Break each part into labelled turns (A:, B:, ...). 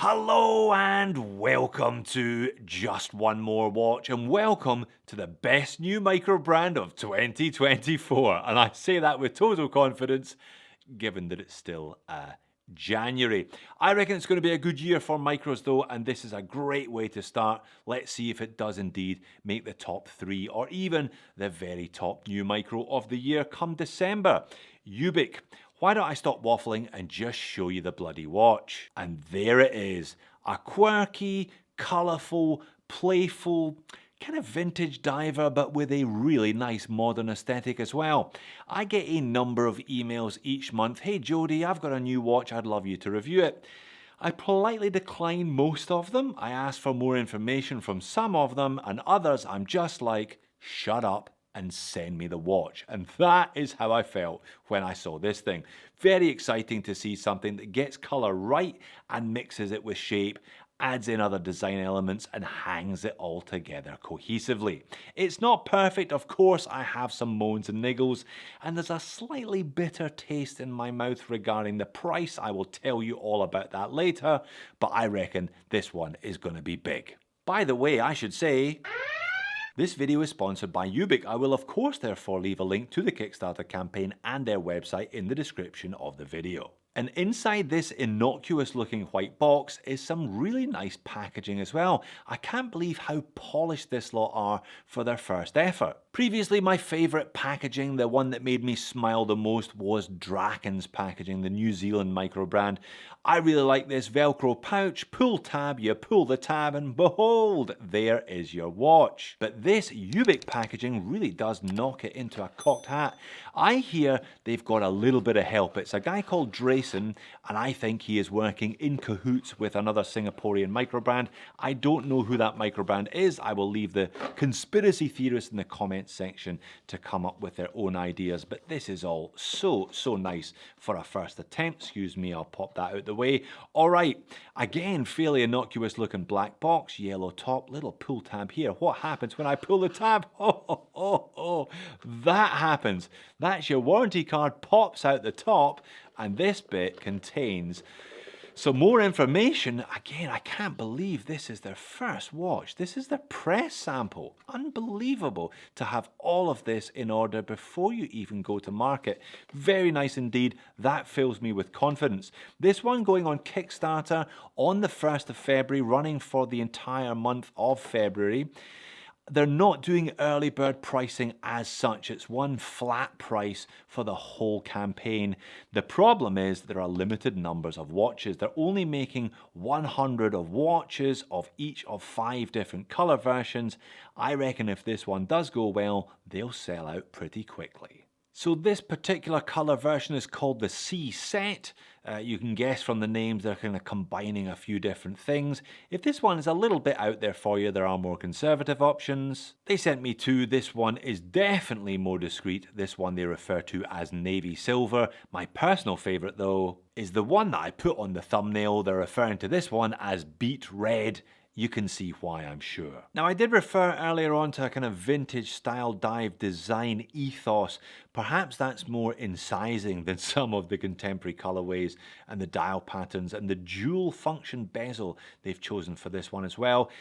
A: Hello and welcome to Just One More Watch, and welcome to the best new micro brand of 2024. And I say that with total confidence, given that it's still January. I reckon it's going to be a good year for micros though, and this is a great way to start. Let's see if it does indeed make the top 3 or even the very top new micro of the year come December. Ubik. Why don't I stop waffling and just show you the bloody watch? And there it is, a quirky, colourful, playful, kind of vintage diver, but with a really nice modern aesthetic as well. I get a number of emails each month. Hey Jody, I've got a new watch, I'd love you to review it. I politely decline most of them. I ask for more information from some of them, and others I'm just like, shut up and send me the watch. And that is how I felt when I saw this thing. Very exciting to see something that gets colour right and mixes it with shape, adds in other design elements and hangs it all together cohesively. It's not perfect, of course. I have some moans and niggles, and there's a slightly bitter taste in my mouth regarding the price. I will tell you all about that later, but I reckon this one is going to be big. By the way, I should say, this video is sponsored by Ubik. I will of course therefore leave a link to the Kickstarter campaign and their website in the description of the video. And inside this innocuous looking white box is some really nice packaging as well. I can't believe how polished this lot are for their first effort. Previously, my favourite packaging, the one that made me smile the most, was Draken's packaging, the New Zealand micro brand. I really like this Velcro pouch, pull tab, you pull the tab and behold, there is your watch. But this Ubik packaging really does knock it into a cocked hat. I hear they've got a little bit of help. It's a guy called Drayson, and I think he is working in cahoots with another Singaporean micro brand. I don't know who that micro brand is. I will leave the conspiracy theorists in the comments section to come up with their own ideas, but this is all so nice for a first attempt. Excuse me, I'll pop that out the way. All right, again, fairly innocuous looking black box, yellow top, little pull tab here. What happens when I pull the tab? Oh, that happens. That's your warranty card, pops out the top, and this bit contains some more information. Again, I can't believe this is their first watch. This is their press sample. Unbelievable to have all of this in order before you even go to market. Very nice indeed. That fills me with confidence. This one going on Kickstarter on the 1st of February, running for the entire month of February. They're not doing early bird pricing as such. It's one flat price for the whole campaign. The problem is there are limited numbers of watches. They're only making 100 of watches of each of 5 different color versions. I reckon if this one does go well, they'll sell out pretty quickly. So this particular color version is called the C set. You can guess from the names they're kind of combining a few different things. If this one is a little bit out there for you, there are more conservative options. They sent me 2. This one is definitely more discreet. This one they refer to as navy silver. My personal favorite though is the one that I put on the thumbnail. They're referring to this one as beet red. You can see why, I'm sure. Now, I did refer earlier on to a kind of vintage style dive design ethos. Perhaps that's more in sizing than some of the contemporary colorways and the dial patterns and the dual function bezel they've chosen for this one as well.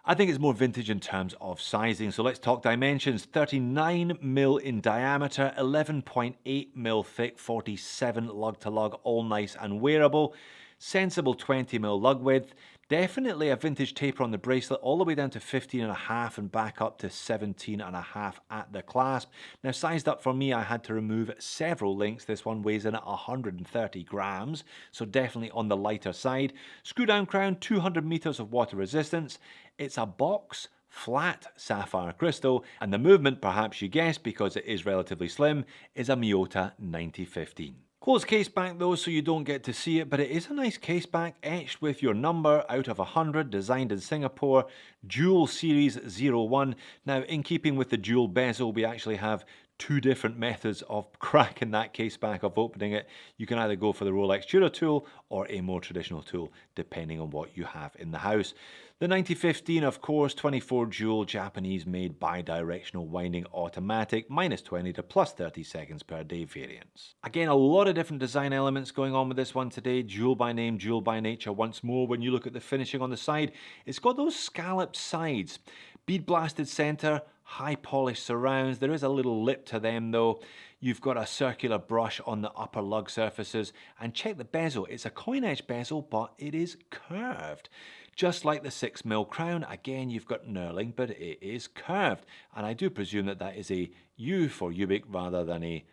A: I think it's more vintage in terms of sizing. So let's talk dimensions. 39mm in diameter, 11.8mm thick, 47 lug to lug, all nice and wearable. Sensible 20mm lug width. Definitely a vintage taper on the bracelet, all the way down to 15.5 and back up to 17.5 at the clasp. Now, sized up for me, I had to remove several links. This one weighs in at 130 grams, so definitely on the lighter side. Screw down crown, 200 meters of water resistance. It's a box, flat sapphire crystal, and the movement, perhaps you guessed because it is relatively slim, is a Miyota 9015. Closed case back though, so you don't get to see it, but it is a nice case back, etched with your number out of 100, designed in Singapore, dual series 01. Now, in keeping with the dual bezel, we actually have 2 different methods of cracking that case back, of opening it. You can either go for the Rolex Tudor tool or a more traditional tool, depending on what you have in the house. The 9015, of course, 24 jewel Japanese made bi-directional winding automatic, -20 to +30 seconds per day variants. Again, a lot of different design elements going on with this one today. Jewel by name, jewel by nature once more. When you look at the finishing on the side, it's got those scalloped sides. Bead blasted center, high polished surrounds. There is a little lip to them though. You've got a circular brush on the upper lug surfaces. And check the bezel. It's a coin edge bezel, but it is curved. Just like the 6mm crown, again you've got knurling, but it is curved. And I do presume that that is a U for Ubik rather than a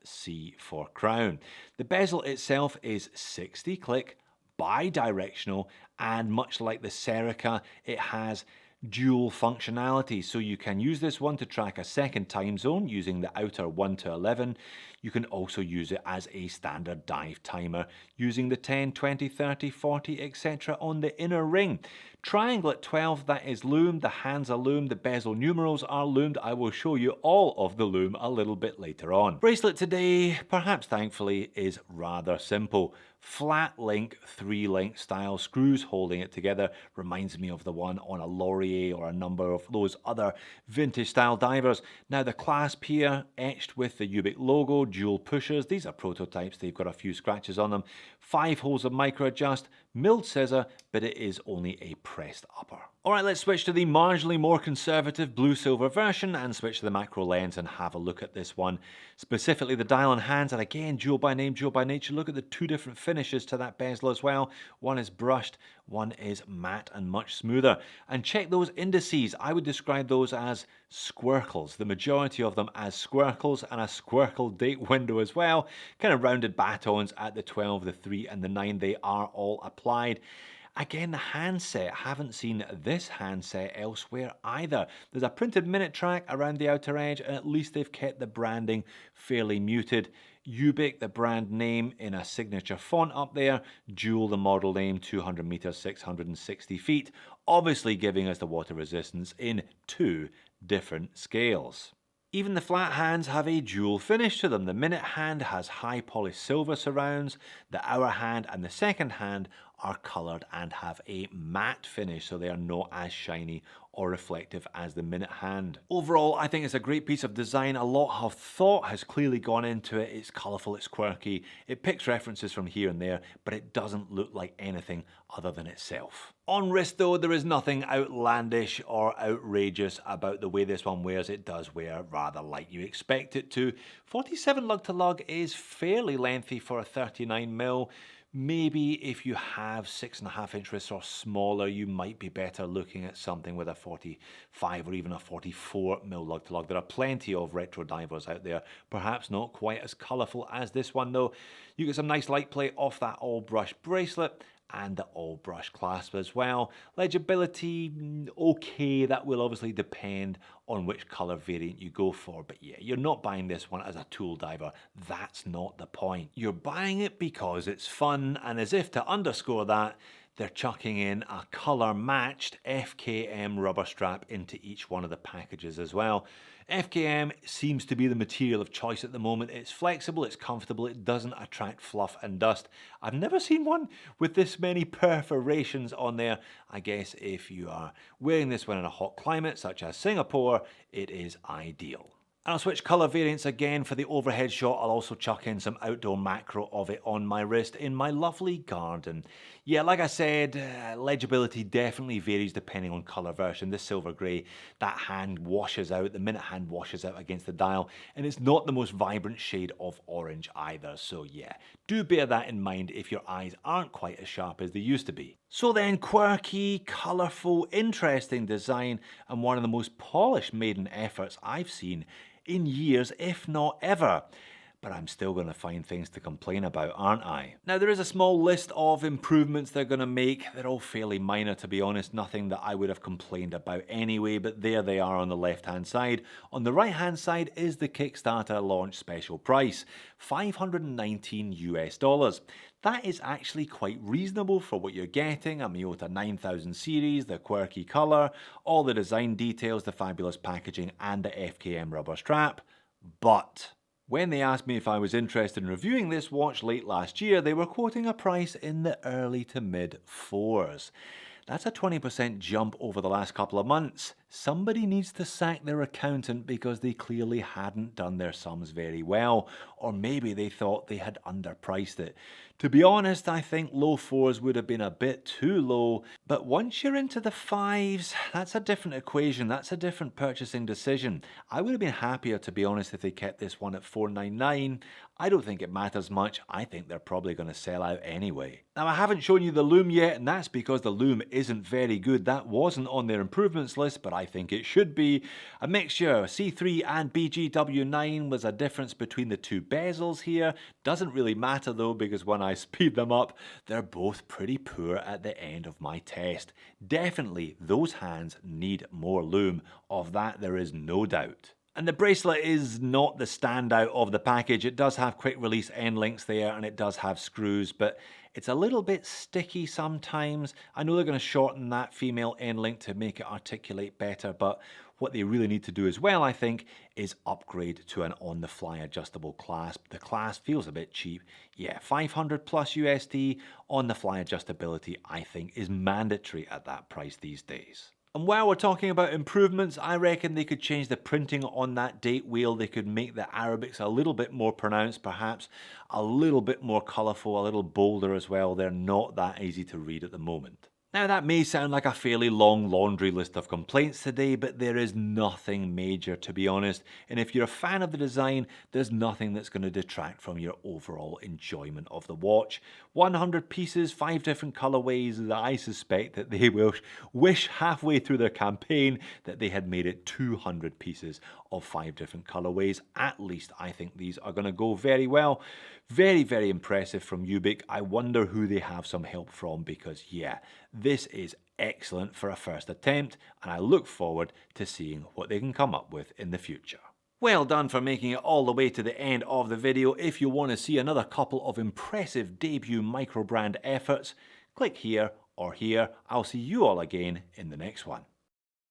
A: C for crown. The bezel itself is 60 click, bi-directional, and much like the Serica, it has dual functionality. So you can use this one to track a second time zone using the outer 1 to 11. You can also use it as a standard dive timer using the 10, 20, 30, 40, etc. on the inner ring. Triangle at 12, that is loomed. The hands are loomed. The bezel numerals are loomed. I will show you all of the loom a little bit later on. Bracelet today, perhaps thankfully, is rather simple. Flat link, 3-link style screws holding it together. Reminds me of the one on a Laurier or a number of those other vintage style divers. Now the clasp here etched with the Ubik logo, dual pushers. These are prototypes. They've got a few scratches on them. 5 holes of micro adjust, milled scissor, but it is only a pressed upper. Alright, let's switch to the marginally more conservative blue-silver version and switch to the macro lens and have a look at this one. Specifically the dial and hands, and again, jewel by name, jewel by nature. Look at the two different finishes to that bezel as well. One is brushed, one is matte and much smoother. And check those indices. I would describe those as squircles. The majority of them as squircles, and a squircle date window as well. Kind of rounded batons at the 12, the 3 and the 9. They are all applied. Again, the handset, haven't seen this handset elsewhere either. There's a printed minute track around the outer edge, and at least they've kept the branding fairly muted. Ubik, the brand name in a signature font up there. Jewel, the model name, 200 meters, 660 feet. Obviously giving us the water resistance in 2 different scales. Even the flat hands have a dual finish to them. The minute hand has high polished silver surrounds. The hour hand and the second hand are coloured and have a matte finish, so they are not as shiny or reflective as the minute hand. Overall, I think it's a great piece of design. A lot of thought has clearly gone into it. It's colourful, it's quirky, it picks references from here and there, but it doesn't look like anything other than itself. On wrist though, there is nothing outlandish or outrageous about the way this one wears. It does wear rather like you expect it to. 47 lug to lug is fairly lengthy for a 39mm. Maybe if you have 6.5 inch wrists or smaller, you might be better looking at something with a 45 or even a 44mm lug to lug. There are plenty of retro divers out there, perhaps not quite as colourful as this one though. You get some nice light play off that all brush bracelet and the all brush clasp as well. Legibility, okay, that will obviously depend on which colour variant you go for, but yeah, you're not buying this one as a tool diver. That's not the point. You're buying it because it's fun, and as if to underscore that, they're chucking in a colour matched FKM rubber strap into each one of the packages as well. FKM seems to be the material of choice at the moment. It's flexible, it's comfortable, it doesn't attract fluff and dust. I've never seen one with this many perforations on there. I guess if you are wearing this one in a hot climate such as Singapore, it is ideal. And I'll switch colour variants again for the overhead shot. I'll also chuck in some outdoor macro of it on my wrist in my lovely garden. Yeah, like I said, legibility definitely varies depending on colour version. This silver grey, that hand washes out, the minute hand washes out against the dial, and it's not the most vibrant shade of orange either. So yeah, do bear that in mind if your eyes aren't quite as sharp as they used to be. So then, quirky, colourful, interesting design, and one of the most polished maiden efforts I've seen in years, if not ever. But I'm still going to find things to complain about, aren't I? Now, there is a small list of improvements they're going to make. They're all fairly minor, to be honest, nothing that I would have complained about anyway, but there they are on the left-hand side. On the right-hand side is the Kickstarter launch special price, $519 US. That is actually quite reasonable for what you're getting, a Miyota 9000 series, the quirky colour, all the design details, the fabulous packaging, and the FKM rubber strap. But when they asked me if I was interested in reviewing this watch late last year, they were quoting a price in the early to mid 4s. That's a 20% jump over the last couple of months. Somebody needs to sack their accountant because they clearly hadn't done their sums very well, or maybe they thought they had underpriced it. To be honest, I think low fours would have been a bit too low, but once you're into the fives, that's a different equation, that's a different purchasing decision. I would have been happier, to be honest, if they kept this one at $499. I don't think it matters much. I think they're probably going to sell out anyway. Now, I haven't shown you the Lume yet, and that's because the Lume isn't very good. That wasn't on their improvements list, but I think it should be. A mixture, C3 and BGW9 was a difference between the two bezels here. Doesn't really matter though, because when I speed them up, they're both pretty poor at the end of my test. Definitely, those hands need more Lume. Of that, there is no doubt. And the bracelet is not the standout of the package. It does have quick release end links there, and it does have screws, but it's a little bit sticky sometimes. I know they're going to shorten that female end link to make it articulate better, but what they really need to do as well, I think, is upgrade to an on-the-fly adjustable clasp. The clasp feels a bit cheap. Yeah, 500 plus USD, on-the-fly adjustability, I think, is mandatory at that price these days. And while we're talking about improvements, I reckon they could change the printing on that date wheel. They could make the Arabics a little bit more pronounced, perhaps a little bit more colourful, a little bolder as well. They're not that easy to read at the moment. Now, that may sound like a fairly long laundry list of complaints today, but there is nothing major, to be honest. And if you're a fan of the design, there's nothing that's going to detract from your overall enjoyment of the watch. 100 pieces, 5 different colorways. I suspect that they will wish halfway through their campaign that they had made it 200 pieces of 5 different colorways. At least I think these are going to go very well. Very, very impressive from Ubik. I wonder who they have some help from, because yeah, this is excellent for a first attempt, and I look forward to seeing what they can come up with in the future. Well done for making it all the way to the end of the video. If you want to see another couple of impressive debut microbrand efforts, click here or here. I'll see you all again in the next one.